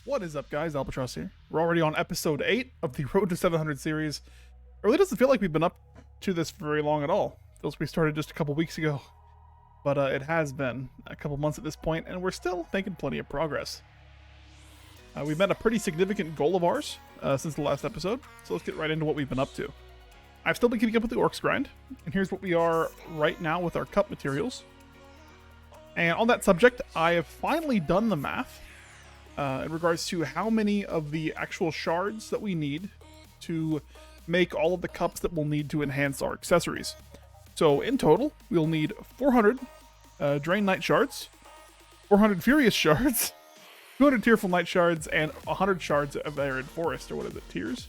What is up, guys? Albatross here. We're already on episode 8 of the Road to 700 series. It really doesn't feel like we've been up to this for very long at all. Feels like we started just a couple weeks ago. But it has been a couple months at this point, and we're still making plenty of progress. We've met a pretty significant goal of ours since the last episode, so let's get right into what we've been up to. I've still been keeping up with the Orcs grind, and here's what we are right now with our cup materials. And on that subject, I have finally done the math in regards to how many of the actual shards that we need to make all of the cups that we'll need to enhance our accessories. So in total, we'll need 400 Drain Knight shards, 400 Furious shards, 200 Tearful Knight shards, and 100 shards of Arid Forest, or what is it, Tears?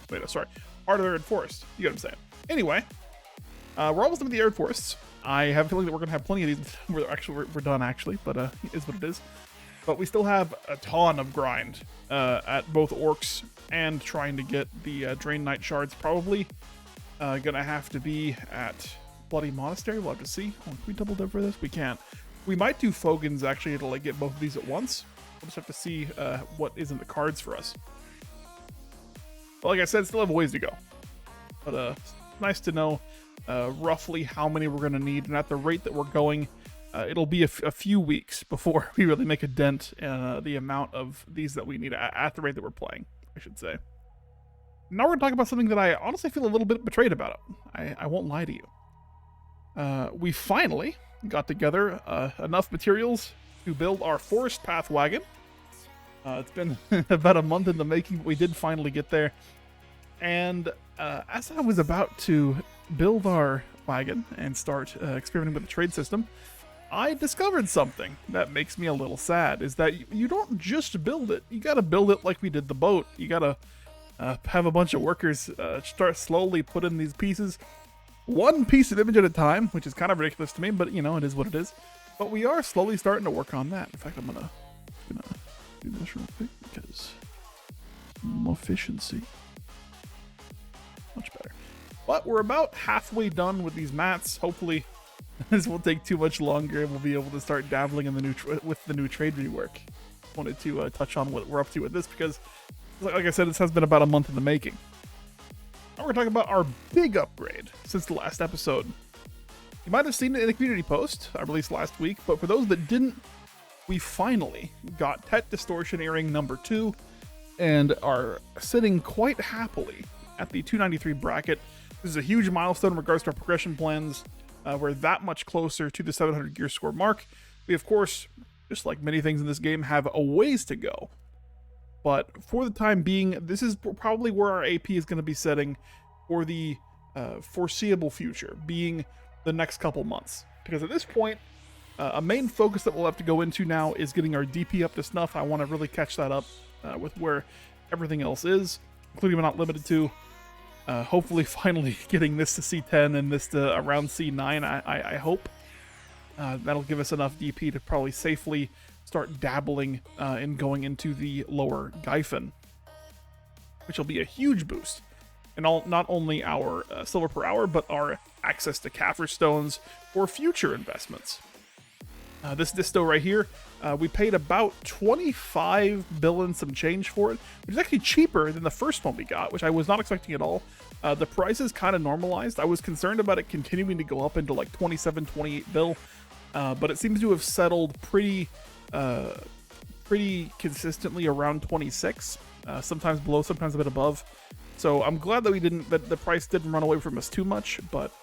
Wait, no, sorry. Art of Arid Forest. You get what I'm saying. Anyway, we're almost done with the Arid Forests. I have a feeling that we're going to have plenty of these. We're done, actually, but it is what it is. But we still have a ton of grind at both Orcs and trying to get the Drain Knight shards. Probably gonna have to be at Bloody Monastery. We'll have to see. Oh, can we double dip for this? We can't. We might do Fogan's actually to like get both of these at once. We'll just have to see what is in the cards for us. But like I said, still have a ways to go. But it's nice to know roughly how many we're gonna need, and at the rate that we're going, it'll be a few weeks before we really make a dent in the amount of these that we need at the rate that we're playing, I should say. Now we're going to talk about something that I honestly feel a little bit betrayed about. I won't lie to you. We finally got together enough materials to build our Forest Path wagon. It's been about a month in the making, but we did finally get there. And as I was about to build our wagon and start experimenting with the trade system, I discovered something that makes me a little sad, is that you don't just build it. You gotta build it like we did the boat. You gotta have a bunch of workers start slowly put in these pieces, one piece of image at a time, which is kind of ridiculous to me, but you know, it is what it is. But we are slowly starting to work on that. In fact, I'm gonna do this real quick because more efficiency. Much better. But we're about halfway done with these mats. Hopefully this won't take too much longer and we'll be able to start dabbling in the new trade rework. Wanted to touch on what we're up to with this because, like I said, this has been about a month in the making. Now we're going to talk about our big upgrade since the last episode. You might have seen it in the community post I released last week, but for those that didn't, we finally got Tet Distortion Earring number 2 and are sitting quite happily at the 293 bracket. This is a huge milestone in regards to our progression plans. We're that much closer to the 700 gear score mark. We, of course, just like many things in this game, have a ways to go. But for the time being, this is probably where our AP is going to be setting for the foreseeable future, being the next couple months. Because at this point, a main focus that we'll have to go into now is getting our DP up to snuff. I want to really catch that up with where everything else is, including but not limited to. Hopefully finally getting this to C10 and this to around C9, I hope. That'll give us enough DP to probably safely start dabbling in going into the lower Gyphon, which will be a huge boost. And not only our silver per hour, but our access to Kaffir stones for future investments. This disto right here, we paid about 25 bill and some change for it, which is actually cheaper than the first one we got, which I was not expecting at all. The price is kind of normalized. I was concerned about it continuing to go up into like 27, 28 bill, but it seems to have settled pretty consistently around 26, sometimes below, sometimes a bit above. So I'm glad that the price didn't run away from us too much, but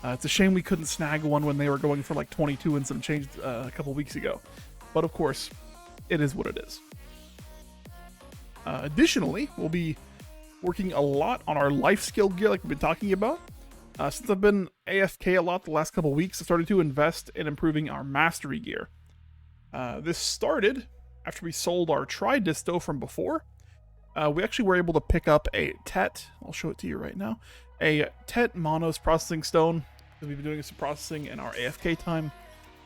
it's a shame we couldn't snag one when they were going for like 22 and some change a couple weeks ago. But of course, it is what it is. Additionally, we'll be working a lot on our life skill gear like we've been talking about. Since I've been AFK a lot the last couple weeks, I started to invest in improving our mastery gear. This started after we sold our Tri-Disto from before. We actually were able to pick up a Tet, I'll show it to you right now, a Tet Monos processing stone, because we've been doing some processing in our AFK time.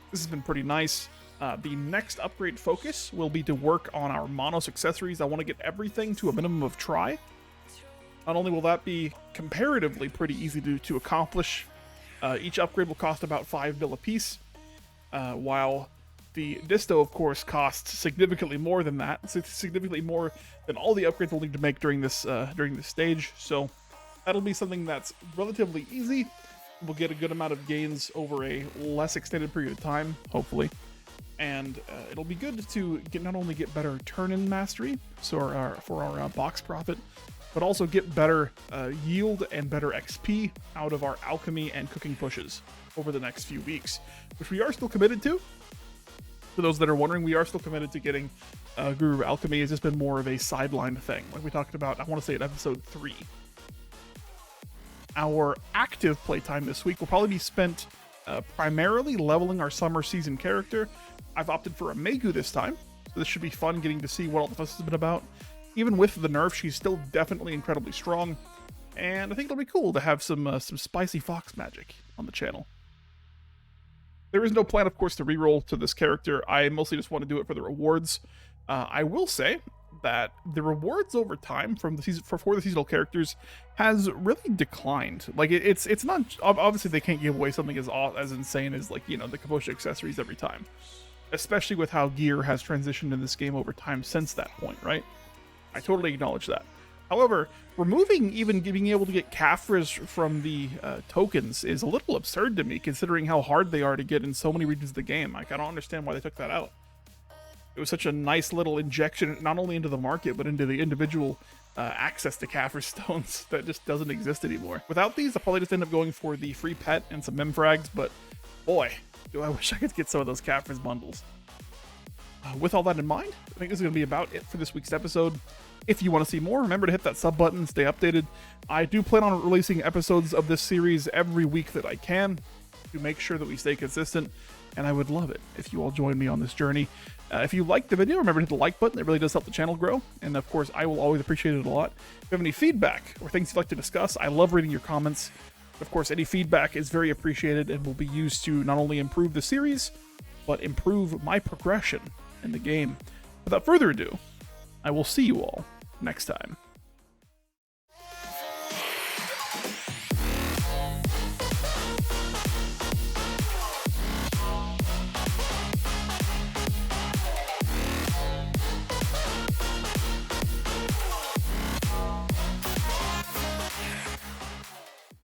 This has been pretty nice. The next upgrade focus will be to work on our Monos accessories. I want to get everything to a minimum of Tri. Not only will that be comparatively pretty easy to accomplish, each upgrade will cost about 5 bill a piece, while The Disto, of course, costs significantly more than that, significantly more than all the upgrades we'll need to make during this stage. So that'll be something that's relatively easy. We'll get a good amount of gains over a less extended period of time, hopefully. And it'll be good to not only get better turn-in mastery, so for our box profit, but also get better yield and better XP out of our alchemy and cooking pushes over the next few weeks, which we are still committed to. For those that are wondering, we are still committed to getting Guru Alchemy. It's just been more of a sideline thing, like we talked about, I want to say in episode 3. Our active playtime this week will probably be spent primarily leveling our summer season character. I've opted for a Megu this time, so this should be fun getting to see what all the fuss has been about. Even with the nerf, she's still definitely incredibly strong, and I think it'll be cool to have some spicy fox magic on the channel. There is no plan, of course, to reroll to this character. I mostly just want to do it for the rewards. I will say that the rewards over time from the season for the seasonal characters has really declined. Like it's not, obviously they can't give away something as insane as, like, you know, the Kaposha accessories every time, especially with how gear has transitioned in this game over time since that point, right? I totally acknowledge that. However, removing even being able to get Caphras from the tokens is a little absurd to me, considering how hard they are to get in so many regions of the game. Like, I don't understand why they took that out. It was such a nice little injection, not only into the market, but into the individual access to Caphras stones that just doesn't exist anymore. Without these, I'll probably just end up going for the free pet and some Memfrags, but boy, do I wish I could get some of those Caphras bundles. With all that in mind, I think this is going to be about it for this week's episode. If you want to see more, remember to hit that sub button, stay updated. I do plan on releasing episodes of this series every week that I can to make sure that we stay consistent, and I would love it if you all join me on this journey. If you liked the video, remember to hit the like button. It really does help the channel grow, and of course, I will always appreciate it a lot. If you have any feedback or things you'd like to discuss, I love reading your comments. Of course, any feedback is very appreciated and will be used to not only improve the series, but improve my progression in the game. Without further ado, I will see you all next time.